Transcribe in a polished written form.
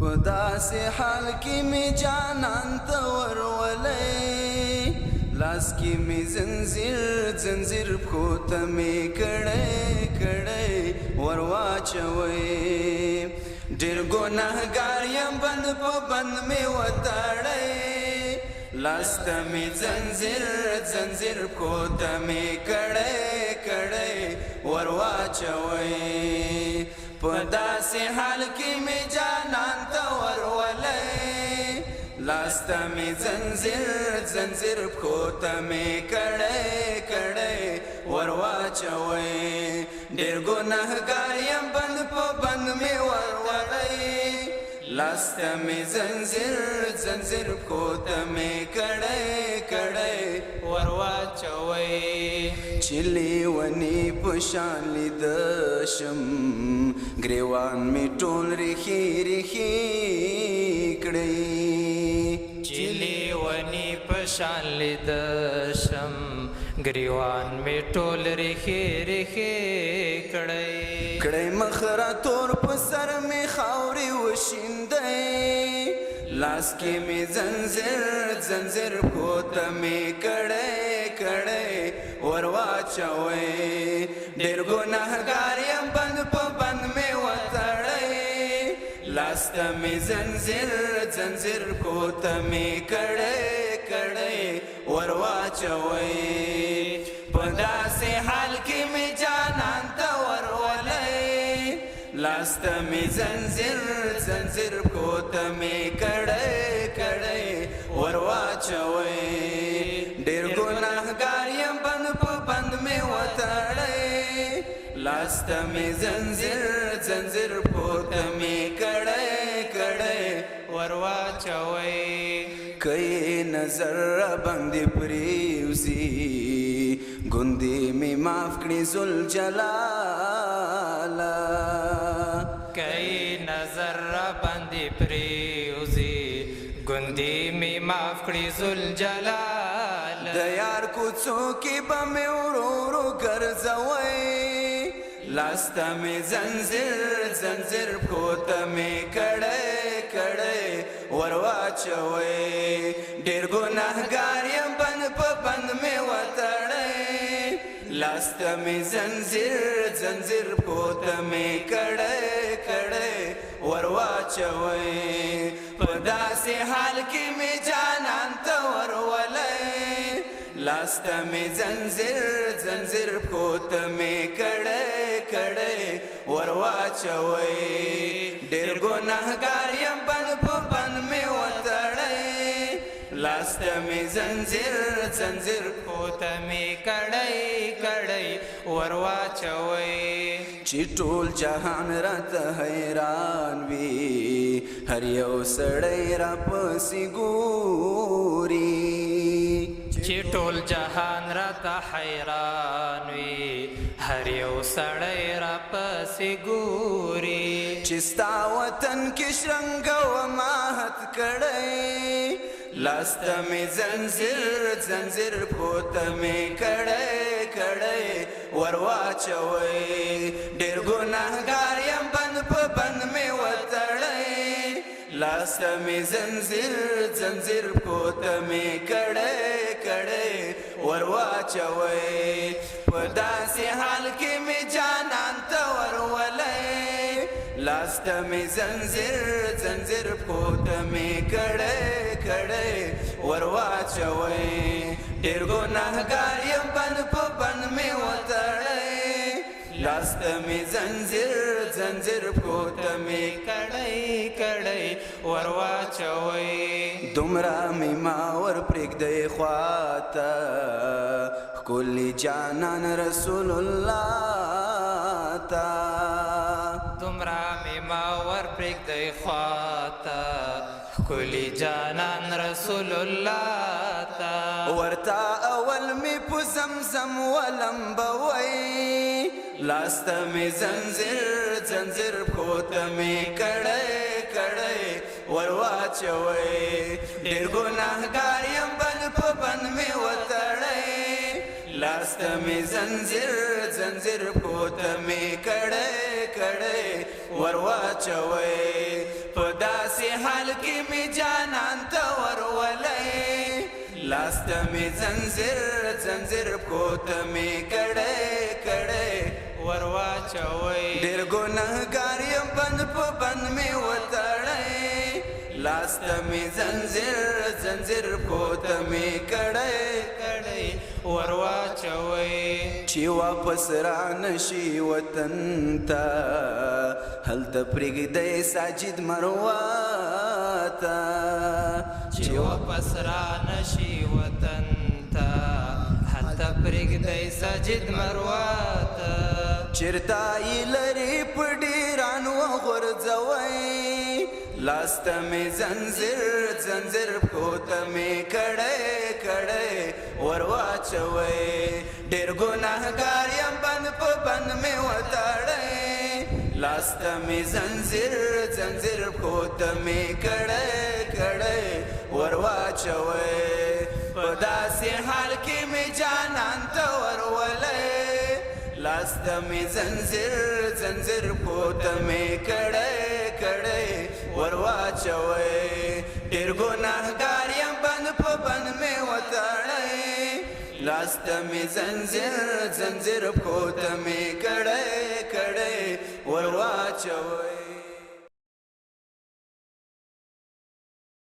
په داسې حال کې مې جانان ته ورولئ لاس کې مې زنځیر زنځیر پښو ته مې کړی ور واچوئ ډېر ګنهګار یم بند په بند مې وتړئ لاس ته مې زنځیر زنځیر پښو ته مې کړی ور واچوئ په داسې حال کې مې جانان ته ورولئ لاس ته مې زنځیر زنځیر پښو ته مې کړی ور واچوئ ډېر ګنهګار یم بند په بند مې ورولئ لاس ته مې زنځیر زنځیر پښو ته مې کړی ور واچوئ چې لیوني په شان لیده شم ګریوان مې ټول ریښې کړئ چې لیوني په شان لیده شم ګریوان مې ټول ریښې کړئ مخ را تور په سر مې خاورې وشیندئ لاس کې مې زنځیر پښو ته مې کړی ور واچوئ ډېر ګنهګار یم بند په بند مې وتړئ لاس ته مې زنځیر پښو ته مې کړی ور واچوئ په داسې حال کې مې جانان ته ورولئ لاس ته مې زنځیر پښو ته مې کړی ور واچوئ ډېر ګنهګار یم بند په بند مې وتړئ لاس ته مې زنځیر پښو ته مې کړی ور واچوئ که نظر باندې پریوزي ګوندې مې معاف کړي ذوالجلاله که نظر باندې پریوزي ګوندې مې معاف کړي ذوالجلاله د یار کوڅو کې به مې ورو ګرځوئ لاس ته مې زنځیر پښو ته مې کړی ور واچوئ ډېر ګنهګار یم بند په بند مې وتړئ لاس ته مې زنځیر پښو ته مې کړی ور واچوئ په داسې حال کې مې جانان ته ورولئ لاس ته مې زنځیر پښو ته مې کړی ور واچوئ ډېر ګنهګار یم بند په بند مې وتړئ لاس ته مې زنځیر پښو ته مې کړی ور واچوئ چې ټول جهان راته حیران وي هر یو سړی راپسې ګوري چې ټول جهان راته حیران وي هر یو سړی راپسې ګوري چې ستا وطن کې شرنګ وماحت کړی لاس ته مې زنځیر پښو ته مې کړی ور واچوئ ډېر ګنهګار یم بند په بند مې وتړئ لاس ته مې زنځیر پښو ته مې کړی ور واچوئ په داسې حال کې مې جانان ته ورولئ لاس ته مې زنځیر پښو ته مې کړی ور واچوئ ډېر ګنهګار یم بند په بند مې وتړئ لاس ته مې زنځیر پښو ته مې کړی ور واچوئ دومره مې ما ور پرېږدئ خواته ښکلي جانان رسول الله ته دومره مې ما ور پرېږدئ خواته ښکلي جانان رسول الله ته ورته اول مې په زمزم ولمبوئ لاس ته مې زنځیر پښو ته مې کړی ور واچوئ ډېر ګنهګار یم بند په بند مې وتړئ لاس ته مې زنځیر پښو ته مې کړی ور واچوئ په داسې داسې حال کې مې جانان ته ورولئ لاس ته مې زنځیر زنځیر پښو ته مې کړی ورواچوئ ډېر ګنهګار یم بند په بند مې وتړئ لاس ته مې زنځیر زنځیر پښو ته مې کړی ورواچوئ چې واپس را نشي وطن ته هلته پرېږدئ ساجد مروه ته چې واپس را نشي وطن ته هلته پرېږدئ ساجد مروه ته چېرته یې لرې په ډېران وغورځوئ لاس ته مې زنځیر زنځیر پښو ته مې کړی ورواچوئ ډېر ګنهګار یم بند په بند مې وتړئ لاس ته مې زنځیر زنځیر پښو ته مې کړی ورواچوئ په داسې حال کې مې جانان ته ورولئ لاس ته مې زنځیر زنځیر پښو ته مې کړی ورواچوئ ډېر ګنهګار یم بند په بند مې وتړئ لاس ته مې زنځیر زنځیر پښو ته مې کړی ورواچوئ